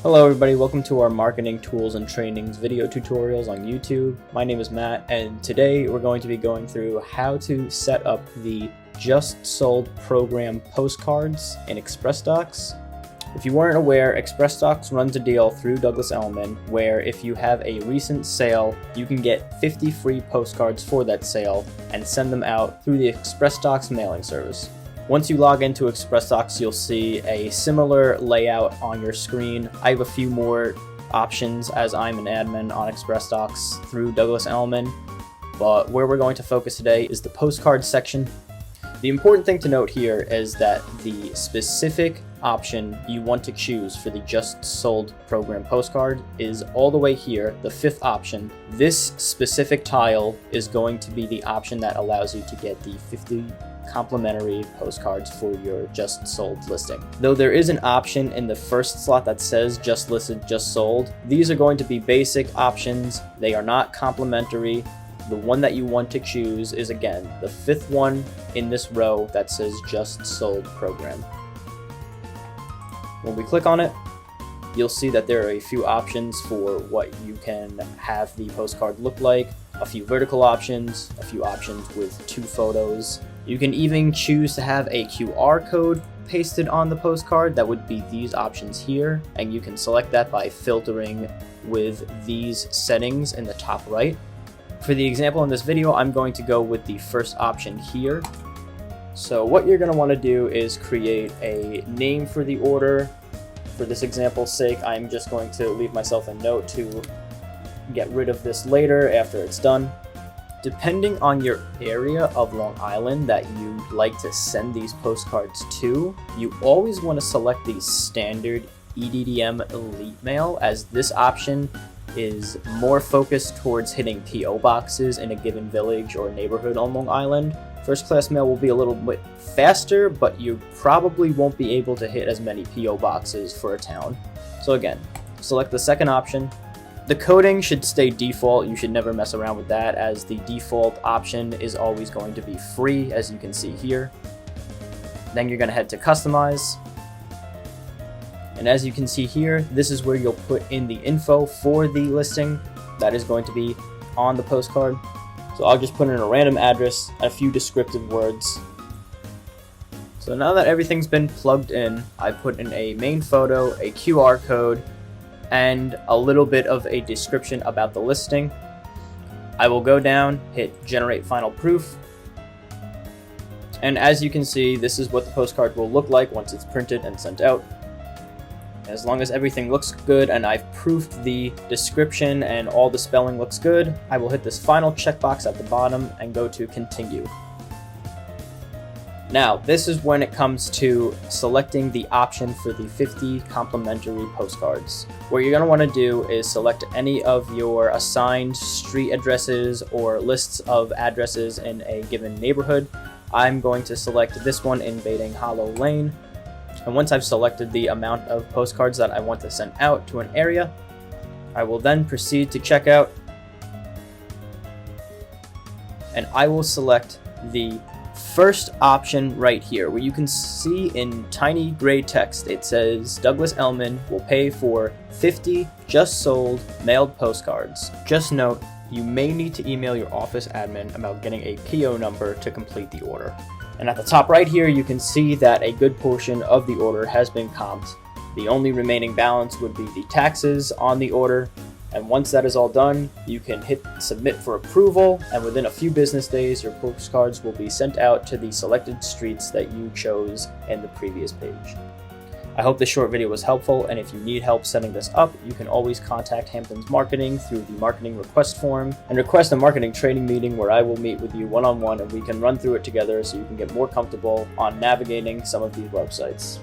Hello everybody, welcome to our marketing tools and trainings video tutorials on YouTube. My name is Matt, and today we're going to be going through how to set up the just sold program postcards in XpressDocs. If you weren't aware, XpressDocs runs a deal through Douglas Elliman where if you have a recent sale, you can get 50 free postcards for that sale and send them out through the XpressDocs mailing service. Once you log into XpressDocs, you'll see a similar layout on your screen. I have a few more options as I'm an admin on XpressDocs through Douglas Elliman, but where we're going to focus today is the postcard section. The important thing to note here is that the specific option you want to choose for the just sold program postcard is all the way here, the fifth option. This specific tile is going to be the option that allows you to get the 50 complimentary postcards for your just sold listing. Though there is an option in the first slot that says just listed, just sold, these are going to be basic options. They are not complimentary. The one that you want to choose is, again, the fifth one in this row that says just sold program. When we click on it, you'll see that there are a few options for what you can have the postcard look like, a few vertical options, a few options with 2 photos. You can even choose to have a QR code pasted on the postcard. That would be these options here, and you can select that by filtering with these settings in the top right. For the example in this video, I'm going to go with the first option here. So what you're going to want to do is create a name for the order. For this example's sake, I'm just going to leave myself a note to get rid of this later after it's done. Depending on your area of Long Island that you'd like to send these postcards to, you always want to select the standard EDDM Elite Mail, as this option is more focused towards hitting PO boxes in a given village or neighborhood on Long Island. First class mail will be a little bit faster, but you probably won't be able to hit as many PO boxes for a town. So again, select the second option. The coding should stay default. You should never mess around with that, as the default option is always going to be free, as you can see here. Then you're going to head to customize. And as you can see here, this is where you'll put in the info for the listing that is going to be on the postcard. So I'll just put in a random address, a few descriptive words. So now that everything's been plugged in, I put in a main photo, a QR code, and a little bit of a description about the listing. I will go down, hit generate final proof. And as you can see, this is what the postcard will look like once it's printed and sent out. As long as everything looks good and I've proofed the description and all the spelling looks good, I will hit this final checkbox at the bottom and go to continue. Now, this is when it comes to selecting the option for the 50 complimentary postcards. What you're going to want to do is select any of your assigned street addresses or lists of addresses in a given neighborhood. I'm going to select this one in Baiting Hollow Lane. And once I've selected the amount of postcards that I want to send out to an area, I will then proceed to checkout. And I will select the first option right here, where you can see in tiny gray text, it says Douglas Elliman will pay for 50 just sold mailed postcards. Just note, you may need to email your office admin about getting a PO number to complete the order. And at the top right here, you can see that a good portion of the order has been comped. The only remaining balance would be the taxes on the order. And once that is all done, you can hit submit for approval, and within a few business days, your postcards will be sent out to the selected streets that you chose in the previous page. I hope this short video was helpful, and if you need help setting this up, you can always contact Hampton's Marketing through the marketing request form and request a marketing training meeting where I will meet with you one-on-one and we can run through it together so you can get more comfortable on navigating some of these websites.